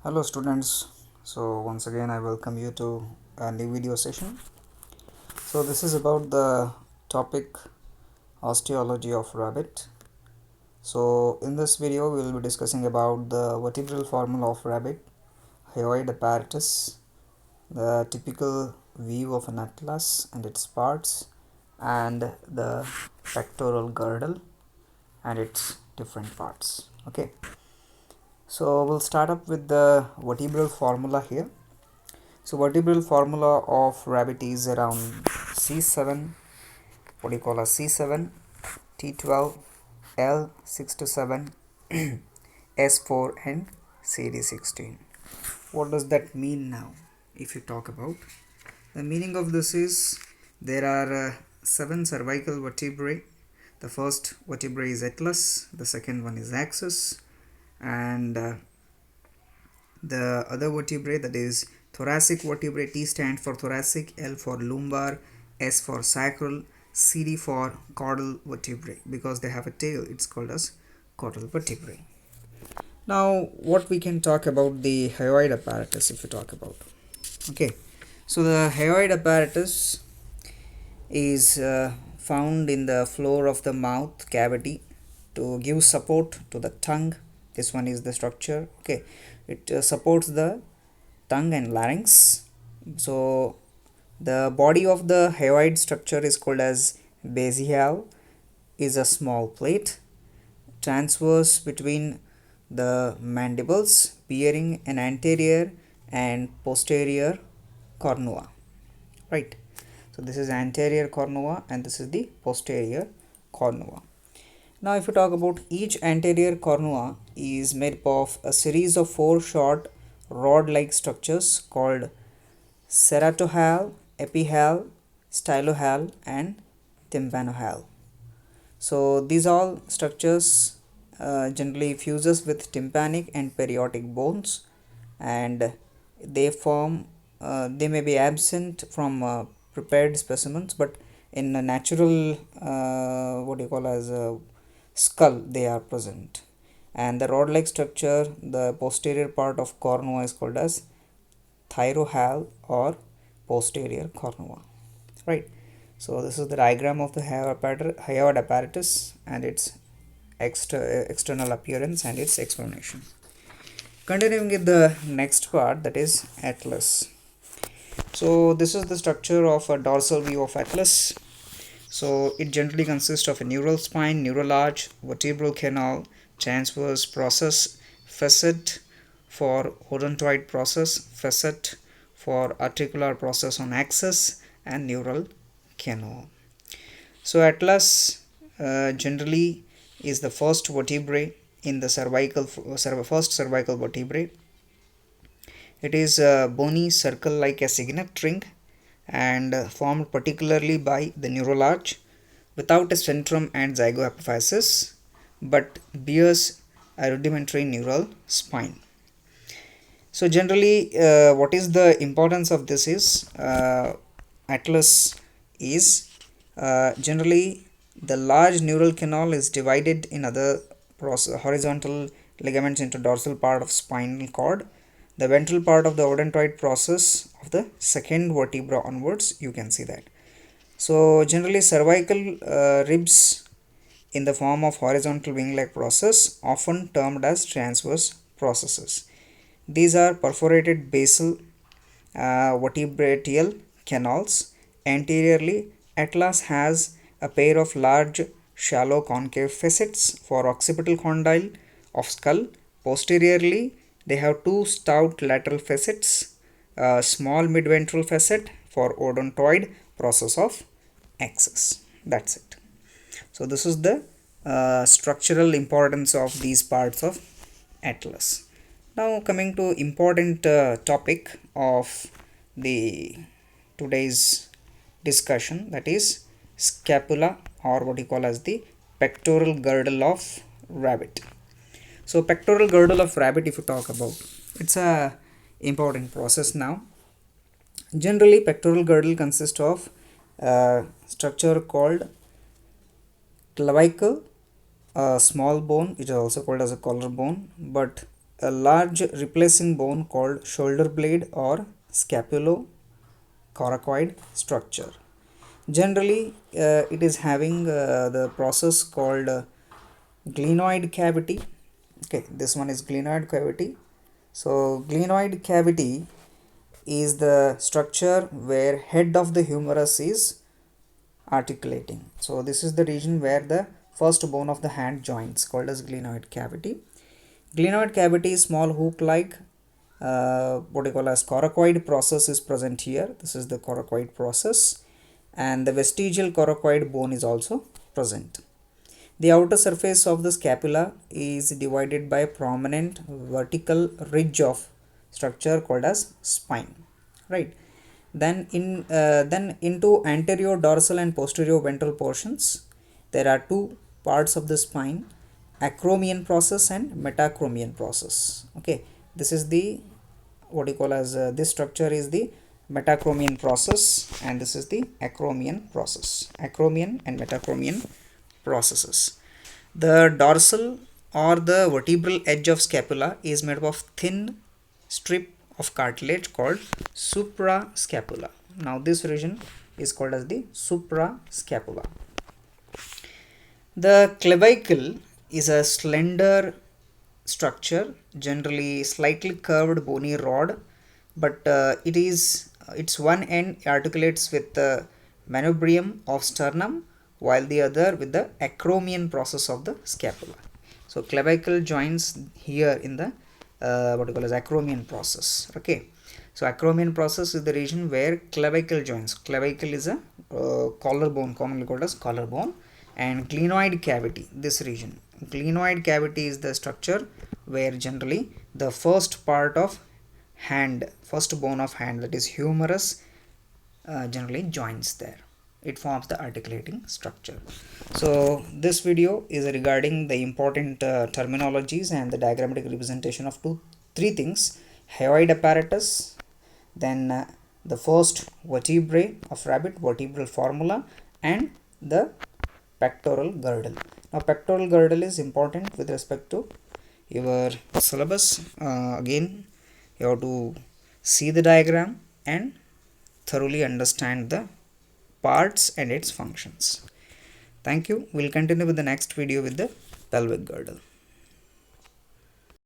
Hello students, so once again I welcome you to a new video session. So this is about the topic osteology of rabbit. So in this video we will be discussing about the vertebral formula of rabbit, hyoid apparatus, the typical view of an atlas and its parts, and the pectoral girdle and its different parts. Okay, so we'll start up with the vertebral formula here. So vertebral formula of rabbit is around C7, what do you call a C7, T12, L6 to 7, S4 and CD16. What does that mean now? If you talk about the meaning of this is there are 7 cervical vertebrae. The first vertebrae is atlas, the second one is axis, and the other vertebrae, that is thoracic vertebrae. T stands for thoracic, L for lumbar, S for sacral, CD for caudal vertebrae. Because they have a tail, it's called as caudal vertebrae. Now what we can talk about the hyoid apparatus, if you talk about. Okay, so the hyoid apparatus is found in the floor of the mouth cavity to give support to the tongue. This one is the structure. Okay, it supports the tongue and larynx. So the body of the hyoid structure is called as basial, is a small plate transverse between the mandibles, bearing an anterior and posterior cornua, right? So this is anterior cornua and this is the posterior cornua. Now if you talk about each anterior cornua is made up of a series of 4 short rod-like structures called ceratohal, epihal, stylohal and tympanohal. So these all structures generally fuses with tympanic and periotic bones, and they form they may be absent from prepared specimens, but in a natural what do you call as a skull they are present. And the rod like structure, the posterior part of cornua, is called as thyrohal or posterior cornua, right? So this is the diagram of the hyoid apparatus and its external appearance and its explanation. Continuing with the next part, that is atlas. So this is the structure of a dorsal view of atlas. So it generally consists of a neural spine, neural arch, vertebral canal, transverse process, facet for odontoid process, facet for articular process on axis, and neural canal. So atlas generally is the first vertebrae in the first cervical vertebrae. It is a bony circle like a signet ring and formed particularly by the neural arch without a centrum and zygoepiphysis, but bears a rudimentary neural spine. So generally what is the importance of this is atlas is generally the large neural canal is divided in other horizontal ligaments into dorsal part of spinal cord, the ventral part of the odontoid process of the second vertebra onwards, you can see that. So generally cervical ribs in the form of horizontal wing-like process, often termed as transverse processes. These are perforated basal vertebratal canals. Anteriorly, atlas has a pair of large shallow concave facets for occipital condyle of skull. Posteriorly, they have 2 stout lateral facets, a small midventral facet for odontoid process of axis. That's it. So this is the structural importance of these parts of atlas. Now coming to important topic of the today's discussion, that is scapula, or what you call as the pectoral girdle of rabbit. So pectoral girdle of rabbit, if you talk about, it's a important process now. Generally pectoral girdle consists of a structure called clavicle, a small bone, which is also called as a collarbone, but a large replacing bone called shoulder blade or scapulocoracoid structure. Generally, it is having the process called glenoid cavity. Okay, this one is glenoid cavity. So glenoid cavity is the structure where head of the humerus is articulating. So this is the region where the first bone of the hand joins, called as glenoid cavity. Glenoid cavity is small hook like what you call as coracoid process is present here. This is the coracoid process, and the vestigial coracoid bone is also present. The outer surface of the scapula is divided by a prominent vertical ridge of structure called as spine, right? Then into anterior dorsal and posterior ventral portions, there are two parts of the spine: acromion process and metacromion process. Okay, this is the what you call as this structure is the metacromion process, and this is the acromion process. Acromion and metacromion processes. The dorsal or the vertebral edge of scapula is made up of thin strip of cartilage called suprascapula. Now this region is called as the suprascapula. The clavicle is a slender structure, generally slightly curved bony rod, but its one end articulates with the manubrium of sternum, while the other with the acromion process of the scapula. So clavicle joins here in the what you call as acromion process. Okay, so acromion process is the region where clavicle joins. Clavicle is a collarbone, commonly called as collarbone, and glenoid cavity, this region. Glenoid cavity is the structure where generally the first part of hand, first bone of hand, that is humerus, generally joins there. It forms the articulating structure. So this video is regarding the important terminologies and the diagrammatic representation of three things: hyoid apparatus, then the first vertebrae of rabbit, vertebral formula, and the pectoral girdle. Now pectoral girdle is important with respect to your syllabus. Again, you have to see the diagram and thoroughly understand the parts and its functions. Thank you. We'll continue with the next video with the pelvic girdle.